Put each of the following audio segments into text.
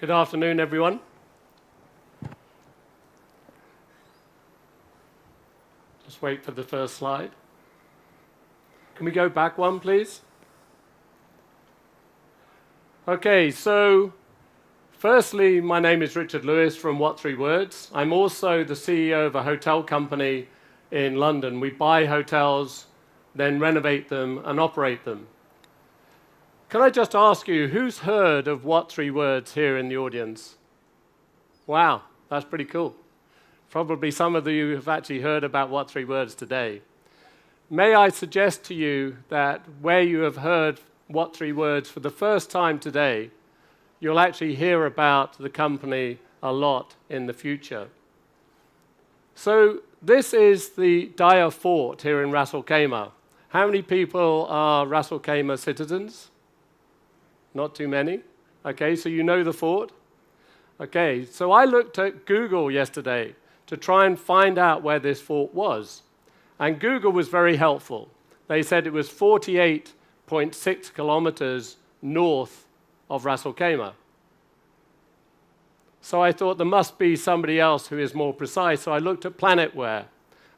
Good afternoon, everyone. Just wait for the first slide. Can we go back one, please? Okay, so firstly, my name is Richard Lewis from What Three Words. I'm also the CEO of a hotel company in London. We buy hotels, then renovate them and operate them. Can I just ask you, who's heard of What Three Words here in the audience? Wow, that's pretty cool. Probably some of you have actually heard about What Three Words today. May I suggest to you that where you have heard What Three Words for the first time today, you'll actually hear about the company a lot in the future. So this is the Dyer Fort here in Ras Al Khaimah. How many people are Ras Al Khaimah citizens? Not too many. Okay, so you know the fort? Okay, so I looked at Google yesterday to try and find out where this fort was. And Google was very helpful. They said it was 48.6 kilometers north of Ras Al Khaimah. So I thought there must be somebody else who is more precise. So I looked at PlanetWare.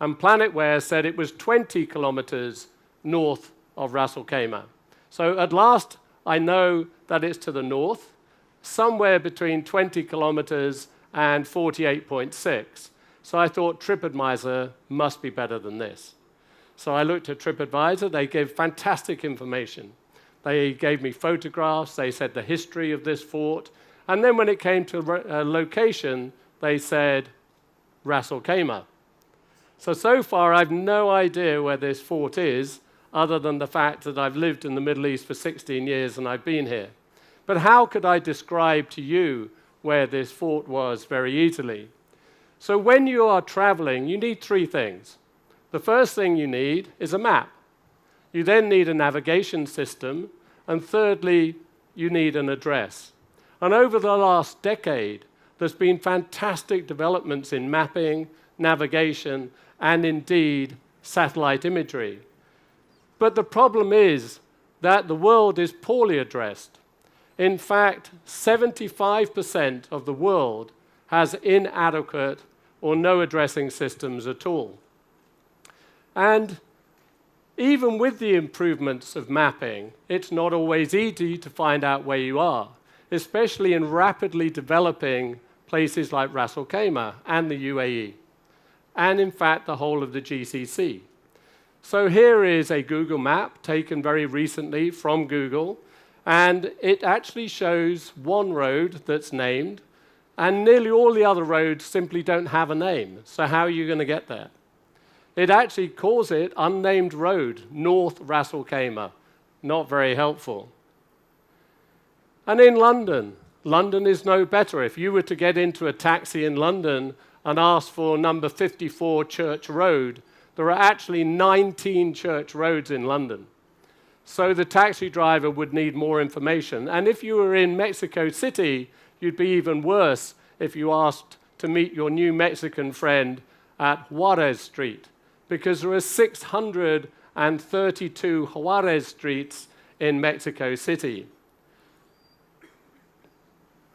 And PlanetWare said it was 20 kilometers north of Ras Al Khaimah. So at last, I know that it's to the north, somewhere between 20 kilometers and 48.6. So I thought TripAdvisor must be better than this. So I looked at TripAdvisor. They gave fantastic information. They gave me photographs. They said the history of this fort. And then when it came to location, they said Ras Al Khaimah. So far, I've no idea where this fort is, other than the fact that I've lived in the Middle East for 16 years and I've been here. But how could I describe to you where this fort was very easily? So when you are traveling, you need three things. The first thing you need is a map. You then need a navigation system. And thirdly, you need an address. And over the last decade, there's been fantastic developments in mapping, navigation, and indeed satellite imagery. But the problem is that the world is poorly addressed. In fact, 75% of the world has inadequate or no addressing systems at all. And even with the improvements of mapping, it's not always easy to find out where you are, especially in rapidly developing places like Ras Al Khaimah and the UAE, and in fact the whole of the GCC. So here is a Google map taken very recently from Google, and it actually shows one road that's named, and nearly all the other roads simply don't have a name. So how are you going to get there? It actually calls it Unnamed Road, North Ras Al Khaimah. Not very helpful. And in London, London is no better. If you were to get into a taxi in London and ask for number 54 Church Road, there are actually 19 church roads in London. So the taxi driver would need more information. And if you were in Mexico City, you'd be even worse if you asked to meet your new Mexican friend at Juarez Street, because there are 632 Juarez streets in Mexico City.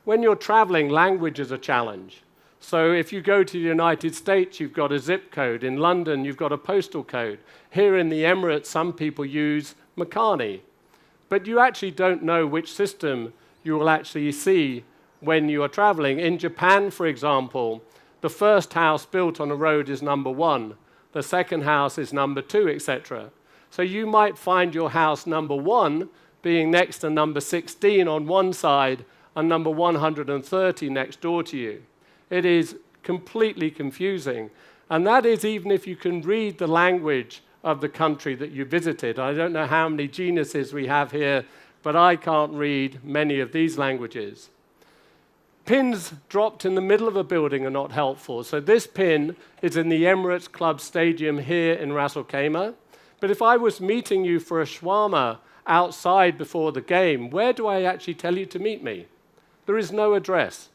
When you're traveling, language is a challenge. So if you go to the United States, you've got a zip code. In London, you've got a postal code. Here in the Emirates, some people use Makani. But you actually don't know which system you will actually see when you are traveling. In Japan, for example, the first house built on a road is number 1. The second house is number 2, etc. So you might find your house number 1 being next to number 16 on one side and number 130 next door to you. It is completely confusing. And that is even if you can read the language of the country that you visited. I don't know how many geniuses we have here, but I can't read many of these languages. Pins dropped in the middle of a building are not helpful. So this pin is in the Emirates Club Stadium here in Ras Al Khaimah. But if I was meeting you for a shawarma outside before the game, where do I actually tell you to meet me? There is no address.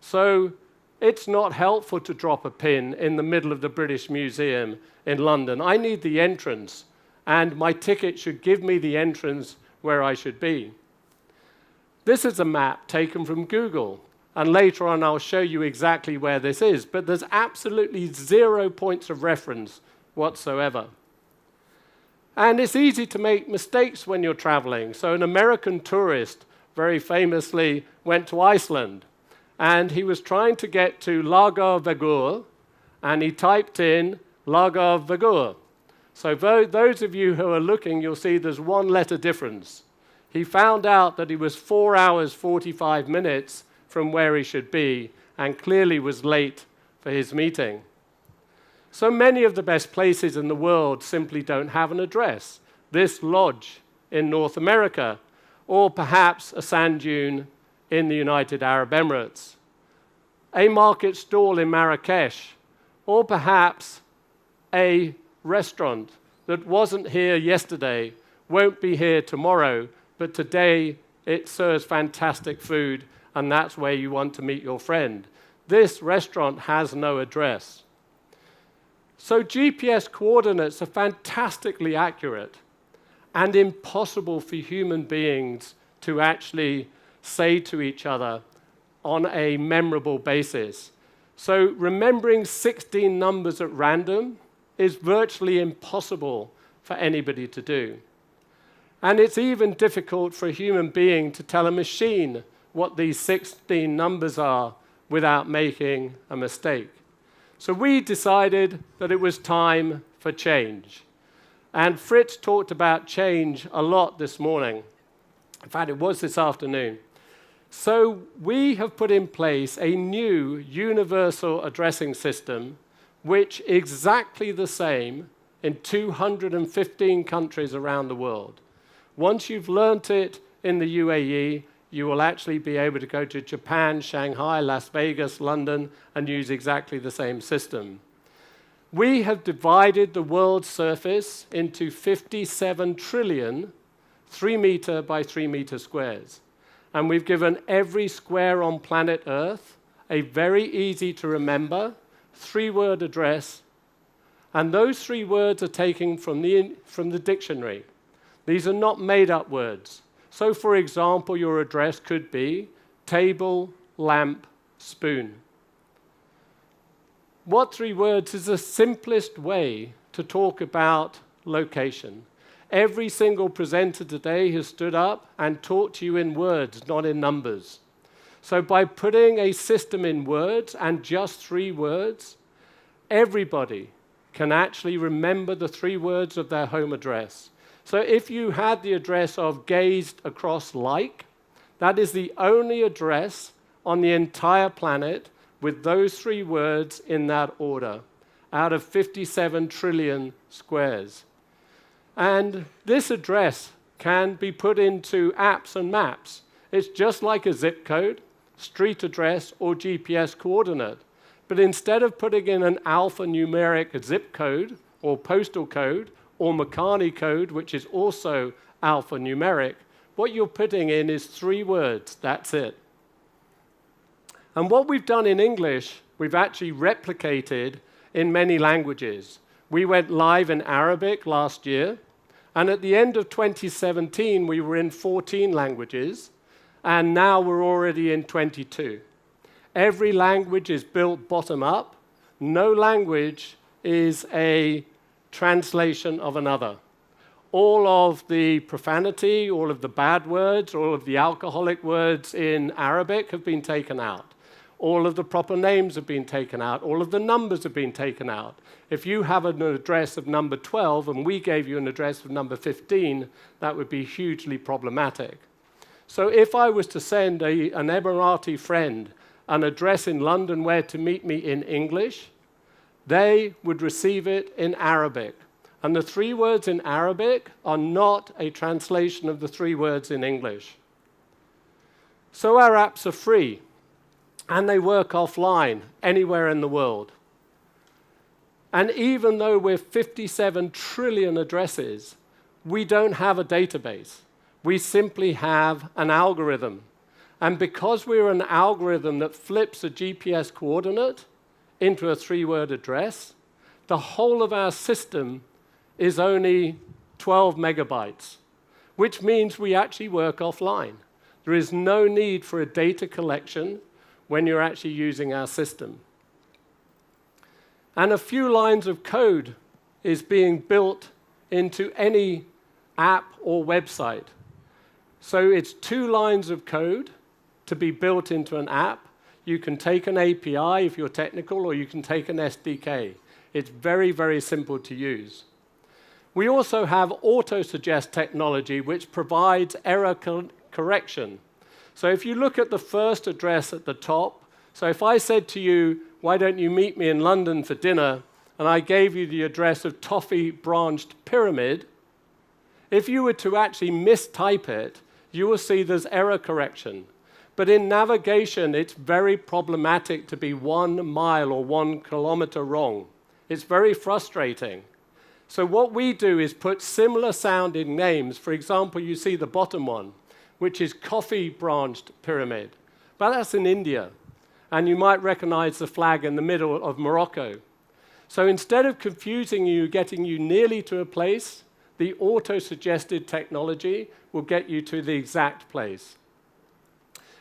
So it's not helpful to drop a pin in the middle of the British Museum in London. I need the entrance, and my ticket should give me the entrance where I should be. This is a map taken from Google, and later on I'll show you exactly where this is, but there's absolutely 0 points of reference whatsoever. And it's easy to make mistakes when you're traveling. So an American tourist very famously went to Iceland, and he was trying to get to Lagarvegur, and he typed in Lagarvegur. So those of you who are looking, you'll see there's 1 letter difference. He found out that he was 4 hours, 45 minutes from where he should be, and clearly was late for his meeting. So many of the best places in the world simply don't have an address. This lodge in North America, or perhaps a sand dune in the United Arab Emirates, a market stall in Marrakesh, or perhaps a restaurant that wasn't here yesterday, won't be here tomorrow, but today it serves fantastic food, and that's where you want to meet your friend. This restaurant has no address. So GPS coordinates are fantastically accurate and impossible for human beings to actually say to each other on a memorable basis. So remembering 16 numbers at random is virtually impossible for anybody to do. And it's even difficult for a human being to tell a machine what these 16 numbers are without making a mistake. So we decided that it was time for change. And Fritz talked about change a lot this morning. In fact, it was this afternoon. So we have put in place a new universal addressing system, which is exactly the same in 215 countries around the world. Once you've learnt it in the UAE, you will actually be able to go to Japan, Shanghai, Las Vegas, London, and use exactly the same system. We have divided the world's surface into 57 trillion 3-meter by 3-meter squares. And we've given every square on planet Earth a very easy to remember 3-word address. And those 3 words are taken from the dictionary. These are not made-up words. So, for example, your address could be table, lamp, spoon. What 3 words is the simplest way to talk about location? Every single presenter today has stood up and talked to you in words, not in numbers. So by putting a system in words and just 3 words, everybody can actually remember the 3 words of their home address. So if you had the address of gazed across like, that is the only address on the entire planet with those 3 words in that order, out of 57 trillion squares. And this address can be put into apps and maps. It's just like a zip code, street address, or GPS coordinate. But instead of putting in an alphanumeric zip code, or postal code, or Makani code, which is also alphanumeric, what you're putting in is 3 words. That's it. And what we've done in English, we've actually replicated in many languages. We went live in Arabic last year, and at the end of 2017, we were in 14 languages, and now we're already in 22. Every language is built bottom up. No language is a translation of another. All of the profanity, all of the bad words, all of the alcoholic words in Arabic have been taken out. All of the proper names have been taken out. All of the numbers have been taken out. If you have an address of number 12 and we gave you an address of number 15, that would be hugely problematic. So if I was to send an Emirati friend an address in London where to meet me in English, they would receive it in Arabic. And the 3 words in Arabic are not a translation of the 3 words in English. So our apps are free, and they work offline anywhere in the world. And even though we're 57 trillion addresses, we don't have a database. We simply have an algorithm. And because we're an algorithm that flips a GPS coordinate into a 3-word address, the whole of our system is only 12 megabytes, which means we actually work offline. There is no need for a data collection when you're actually using our system. And a few lines of code is being built into any app or website. So it's 2 lines of code to be built into an app. You can take an API if you're technical, or you can take an SDK. It's very, very simple to use. We also have auto-suggest technology, which provides error correction. So if you look at the first address at the top, so if I said to you, why don't you meet me in London for dinner, and I gave you the address of Toffee Branched Pyramid, if you were to actually mistype it, you will see there's error correction. But in navigation, it's very problematic to be 1 mile or 1 kilometer wrong. It's very frustrating. So what we do is put similar sounding names. For example, you see the bottom one, which is Coffee Branched Pyramid. But that's in India. And you might recognize the flag in the middle of Morocco. So instead of confusing you, getting you nearly to a place, the auto-suggested technology will get you to the exact place.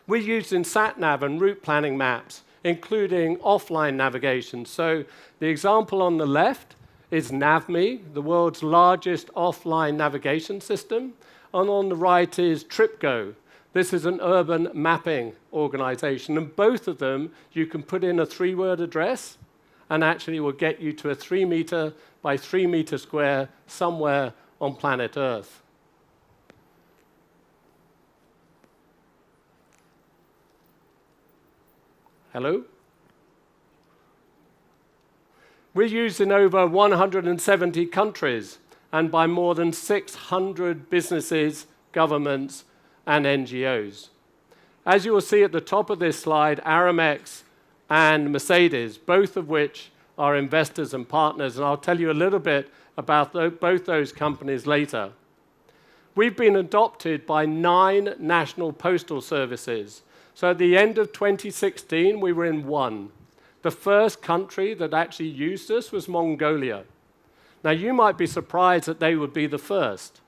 We're used in sat-nav and route planning maps, including offline navigation. So the example on the left is NavMe, the world's largest offline navigation system. And on the right is TripGo. This is an urban mapping organization. And both of them, you can put in a 3-word address, and actually will get you to a 3 meter by 3 meter square somewhere on planet Earth. Hello? We're used in over 170 countries and by more than 600 businesses, governments, and NGOs. As you will see at the top of this slide, Aramex and Mercedes, both of which are investors and partners, and I'll tell you a little bit about both those companies later. We've been adopted by 9 national postal services. So at the end of 2016, we were in 1. The first country that actually used us was Mongolia. Now, you might be surprised that they would be the first,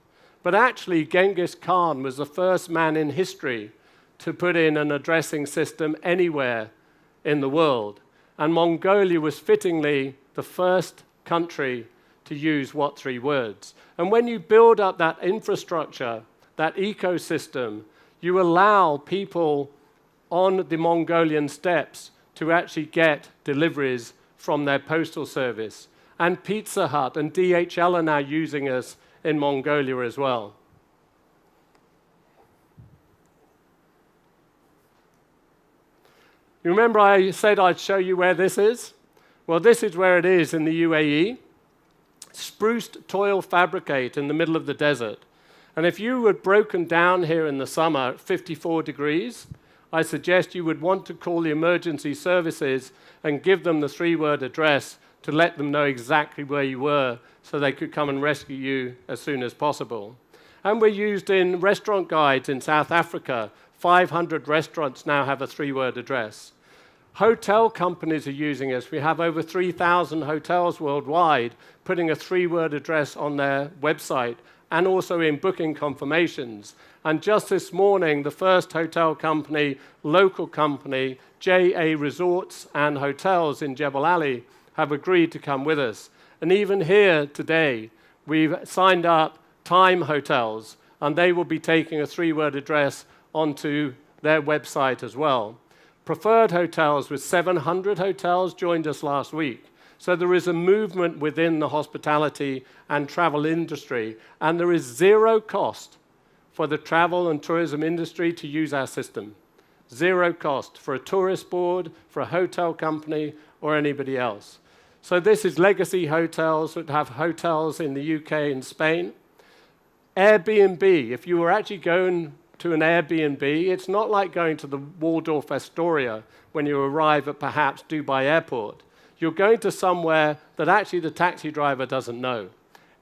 but actually Genghis Khan was the first man in history to put in an addressing system anywhere in the world. And Mongolia was fittingly the first country to use what 3 words. And when you build up that infrastructure, that ecosystem, you allow people on the Mongolian steppes to actually get deliveries from their postal service. And Pizza Hut and DHL are now using us in Mongolia as well. You remember I said I'd show you where this is? Well, this is where it is in the UAE. Spruced toil fabricate in the middle of the desert. And if you were broken down here in the summer at 54 degrees, I suggest you would want to call the emergency services and give them the 3-word address to let them know exactly where you were so they could come and rescue you as soon as possible. And we're used in restaurant guides in South Africa. 500 restaurants now have a 3-word address. Hotel companies are using us. We have over 3,000 hotels worldwide putting a 3-word address on their website and also in booking confirmations. And just this morning, the first hotel company, local company, JA Resorts and Hotels in Jebel Ali, have agreed to come with us. And even here today, we've signed up Time Hotels, and they will be taking a 3-word address onto their website as well. Preferred Hotels, with 700 hotels, joined us last week. So there is a movement within the hospitality and travel industry, and there is 0 cost for the travel and tourism industry to use our system. 0 cost for a tourist board, for a hotel company, or anybody else. So this is Legacy Hotels, that have hotels in the UK and Spain. Airbnb, if you were actually going to an Airbnb, it's not like going to the Waldorf Astoria when you arrive at perhaps Dubai Airport. You're going to somewhere that actually the taxi driver doesn't know.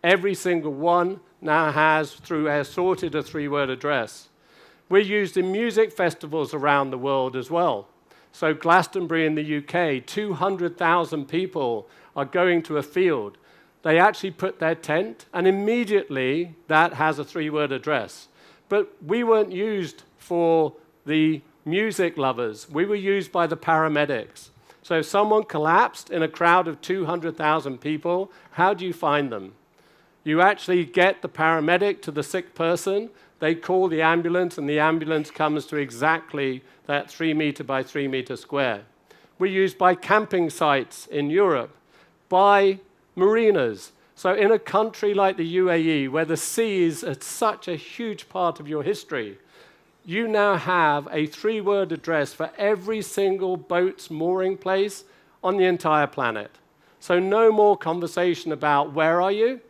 Every single one now has, through Airsorted, a 3-word address. We're used in music festivals around the world as well. So Glastonbury in the UK, 200,000 people are going to a field. They actually put their tent, and immediately that has a 3-word address. But we weren't used for the music lovers. We were used by the paramedics. So if someone collapsed in a crowd of 200,000 people, how do you find them? You actually get the paramedic to the sick person, they call the ambulance, and the ambulance comes to exactly that 3 meter by 3 meter square. We're used by camping sites in Europe, by marinas. So in a country like the UAE, where the sea is such a huge part of your history, you now have a 3-word address for every single boat's mooring place on the entire planet. So no more conversation about where are you?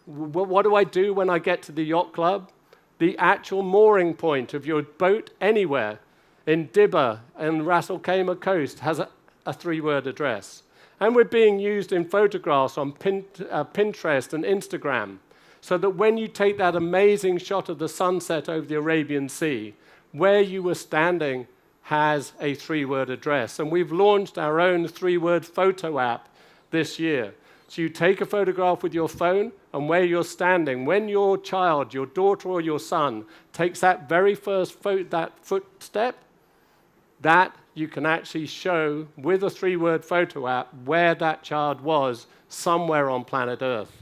What do I do when I get to the yacht club? The actual mooring point of your boat anywhere in Dibba and Ras Al Khaimah coast has a 3-word address. And we're being used in photographs on Pinterest and Instagram, so that when you take that amazing shot of the sunset over the Arabian Sea, where you were standing has a 3-word address. And we've launched our own 3-word photo app this year. So you take a photograph with your phone, and where you're standing, when your child, your daughter or your son, takes that very first footstep, that you can actually show with a 3-word photo app where that child was somewhere on planet Earth.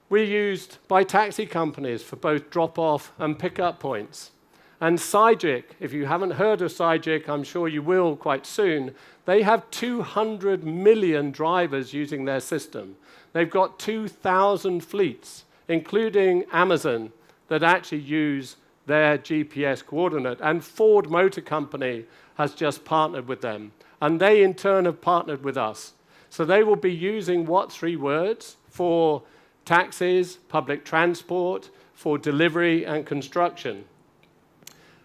We're used by taxi companies for both drop-off and pick-up points. And AHIC, if you haven't heard of AHIC, I'm sure you will quite soon, they have 200 million drivers using their system. They've got 2,000 fleets, including Amazon, that actually use their GPS coordinate. And Ford Motor Company has just partnered with them. And they, in turn, have partnered with us. So they will be using what 3 words for taxis, public transport, for delivery and construction.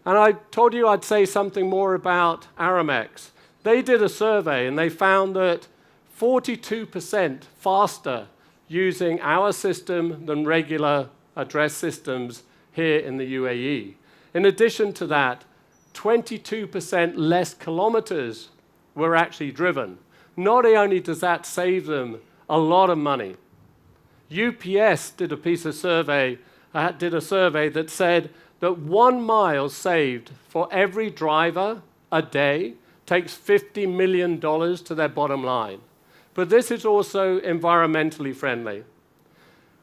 And I told you I'd say something more about Aramex. They did a survey, and they found that 42% faster using our system than regular address systems here in the UAE. In addition to that, 22% less kilometers were actually driven. Not only does that save them a lot of money, UPS did a survey that said that 1 mile saved for every driver a day takes $50 million to their bottom line. But this is also environmentally friendly.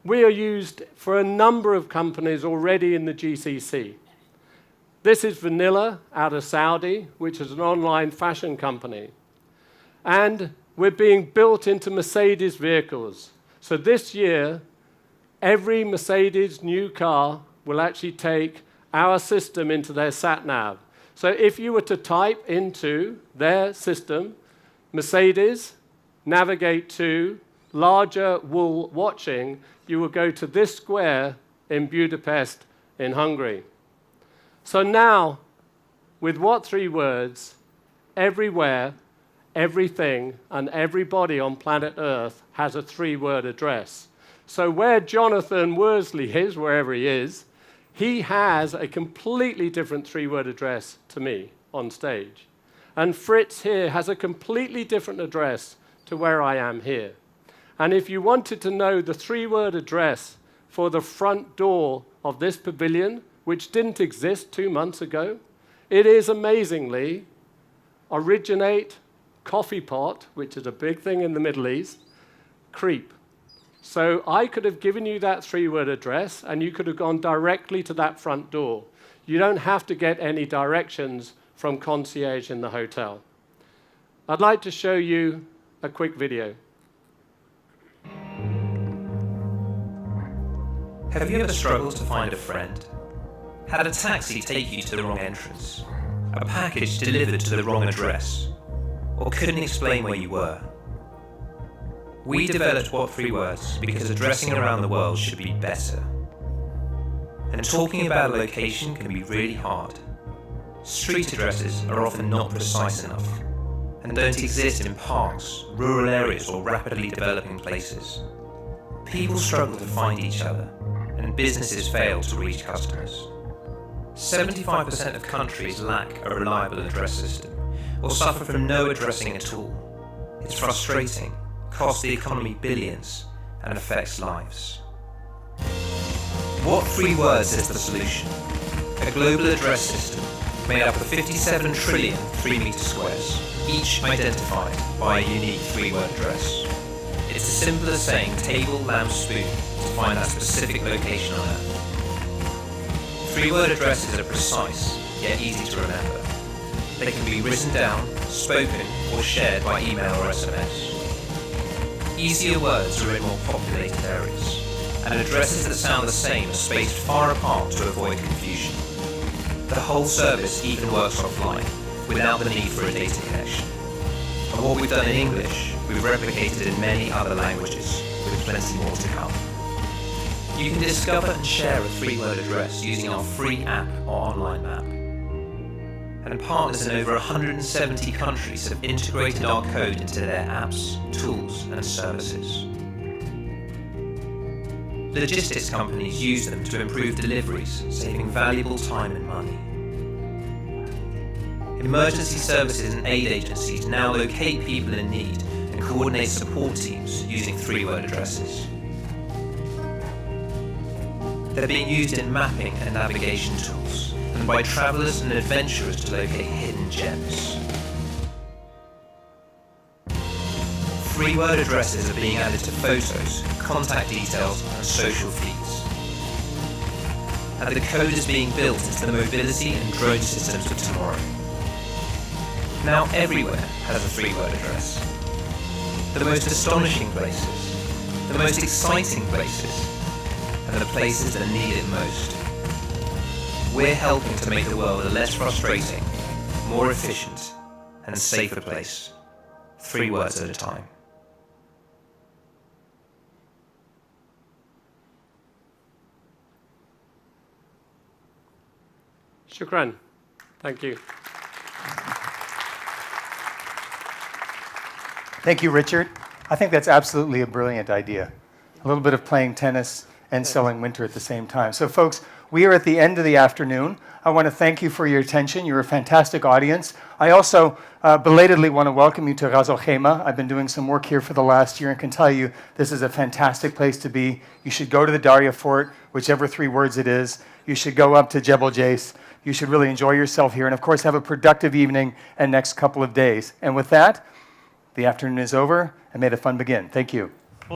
We are used for a number of companies already in the GCC. This is Vanilla out of Saudi, which is an online fashion company. And we're being built into Mercedes vehicles. So this year, every Mercedes new car will actually take our system into their sat-nav. So if you were to type into their system, Mercedes, navigate to larger wool watching, you will go to this square in Budapest in Hungary. So now, with what 3 words, everywhere, everything, and everybody on planet Earth has a 3-word address. So where Jonathan Worsley is, wherever he is, he has a completely different 3-word address to me on stage. And Fritz here has a completely different address to where I am here. And if you wanted to know the 3-word address for the front door of this pavilion, which didn't exist 2 months ago, it is amazingly originate coffee pot, which is a big thing in the Middle East, creep. So I could have given you that 3-word address, and you could have gone directly to that front door. You don't have to get any directions from concierge in the hotel. I'd like to show you a quick video. Have you ever struggled to find a friend? Had a taxi take you to the wrong entrance? A package delivered to the wrong address? Or couldn't explain where you were? We developed What 3 Words because addressing around the world should be better. And talking about a location can be really hard. Street addresses are often not precise enough and don't exist in parks, rural areas, or rapidly developing places. People struggle to find each other, and businesses fail to reach customers. 75% of countries lack a reliable address system, or suffer from no addressing at all. It's frustrating, costs the economy billions, and affects lives. What 3 Words is the solution? a global address system made up of 57 trillion 3-meter squares, each identified by a unique 3-word address. It's as simple as saying table, lamp, spoon to find that specific location on Earth. 3-word addresses are precise, yet easy to remember. They can be written down, spoken, or shared by email or SMS. Easier words are in more populated areas, and addresses that sound the same are spaced far apart to avoid confusion. The whole service even works offline, without the need for a data connection. And what we've done in English, we've replicated in many other languages, with plenty more to come. You can discover and share a 3-word address using our free app or online map. And partners in over 170 countries have integrated our code into their apps, tools, and services. Logistics companies use them to improve deliveries, saving valuable time and money. Emergency services and aid agencies now locate people in need and coordinate support teams using 3-word addresses. They're being used in mapping and navigation tools, and by travellers and adventurers to locate hidden gems. 3-word addresses are being added to photos, contact details, and social feeds. And the code is being built into the mobility and drone systems of tomorrow. Now everywhere has a 3-word address. The most astonishing places, the most exciting places, and the places that need it most. We're helping to make the world a less frustrating, more efficient, and safer place. 3 words at a time. Shukran. Thank you. Thank you, Richard. I think that's absolutely a brilliant idea. A little bit of playing tennis and selling winter at the same time. So folks, we are at the end of the afternoon. I want to thank you for your attention. You're a fantastic audience. I also belatedly want to welcome you to Ras Al Khaimah. I've been doing some work here for the last year and can tell you this is a fantastic place to be. You should go to the Darya Fort, whichever 3 words it is. You should go up to Jebel Jais. You should really enjoy yourself here and, of course, have a productive evening and next couple of days. And with that, the afternoon is over, and may the fun begin. Thank you.